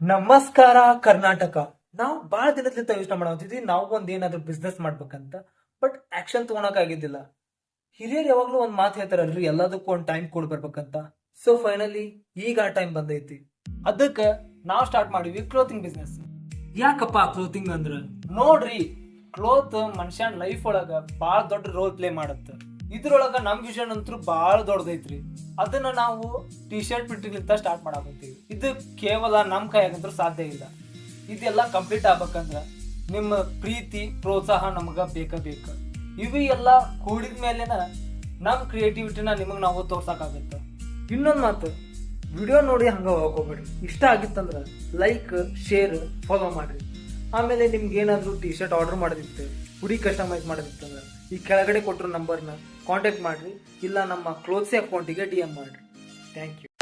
ನಮಸ್ಕಾರ ಕರ್ನಾಟಕ. ನಾವು ಬಹಳ ದಿನದಿಂದ ಯೋಚನೆ ಮಾಡತ್ತಿದ್ವಿ ನಾವು ಒಂದ್ ಏನಾದ್ರು ಬಿಸ್ನೆಸ್ ಮಾಡ್ಬೇಕಂತ. ಬಟ್ ಆಕ್ಷನ್ ತಗೊಳಕ್ ಆಗಿದ್ದಿಲ್ಲ. ಹಿರಿಯರು ಯಾವಾಗ್ಲೂ ಒಂದ್ ಮಾತು ಹೇಳ್ತಾರಲ್ರಿ, ಎಲ್ಲದಕ್ಕೂ ಒಂದ್ ಟೈಮ್ ಕೊಡ್ ಬರ್ಬೇಕಂತ. ಸೊ ಫೈನಲಿ ಈಗ ಆ ಟೈಮ್ ಬಂದೈತಿ. ಅದಕ್ಕ ನಾವ್ ಸ್ಟಾರ್ಟ್ ಮಾಡಿವಿ ಕ್ಲೋತಿಂಗ್ ಬಿಸ್ನೆಸ್. ಯಾಕಪ್ಪ ಕ್ಲೋತಿಂಗ್ ಅಂದ್ರ ನೋಡ್ರಿ, ಕ್ಲೋತ್ ಮನುಷ್ಯನ್ ಲೈಫ್ ಒಳಗ ಬಹಳ ದೊಡ್ಡ ರೋಲ್ ಪ್ಲೇ ಮಾಡತ್ತ. ಇದ್ರೊಳಗ ನಮ್ ವಿಷನ್ ಅಂತೂ ಬಹಳ ದೊಡ್ಡದೈತ್ರಿ. ಅದನ್ನ ನಾವು ಟಿ ಶರ್ಟ್ ಪ್ರಿಂಟಿಂಗ್ ಸ್ಟಾರ್ಟ್ ಮಾಡಾಕತ್ತೀವಿ. ಇದು ಕೇವಲ ನಮ್ ಕೈಯಾಗಂತೂ ಸಾಧ್ಯ ಇಲ್ಲ. ಇದೆಲ್ಲ ಕಂಪ್ಲೀಟ್ ಆಗ್ಬೇಕಂದ್ರ ನಿಮ್ಮ ಪ್ರೀತಿ ಪ್ರೋತ್ಸಾಹ ನಮಗ ಬೇಕ. ಇವು ಎಲ್ಲ ಕೂಡಿದ ಮೇಲೆನ ನಮ್ ಕ್ರಿಯೇಟಿವಿಟಿನ ನಿಮಗ್ ನಾವು ತೋರ್ಸಕ್ಕಾಗತ್ತ. ಇನ್ನೊಂದ್ ಮಾತು, ವಿಡಿಯೋ ನೋಡಿ ಹಂಗ ಹೋಗ್ಬೇಡ್ರಿ. ಇಷ್ಟ ಆಗಿತ್ತಂದ್ರ ಲೈಕ್, ಶೇರ್, ಫಾಲೋ ಮಾಡ್ರಿ. ಆಮೇಲೆ ನಿಮ್ಗೆ ಏನಾದ್ರು ಟಿ ಶರ್ಟ್ ಆರ್ಡರ್ ಮಾಡೋದಿತ್ತು, ಹುಡಿ ಕಸ್ಟಮೈಸ್ ಮಾಡೋದಿತ್ತಂದ್ರ ಈ ಕೆಳಗಡೆ ಕೊಟ್ಟಿರೋ ನಂಬರ್ನ ಕಾಂಟ್ಯಾಕ್ಟ್ ಮಾಡ್ರಿ, ಇಲ್ಲ ನಮ್ಮ ಕ್ಲೋತ್ಸ್ ಅಕೌಂಟಿಗೆ DM ಮಾಡ್ರಿ. Thank you.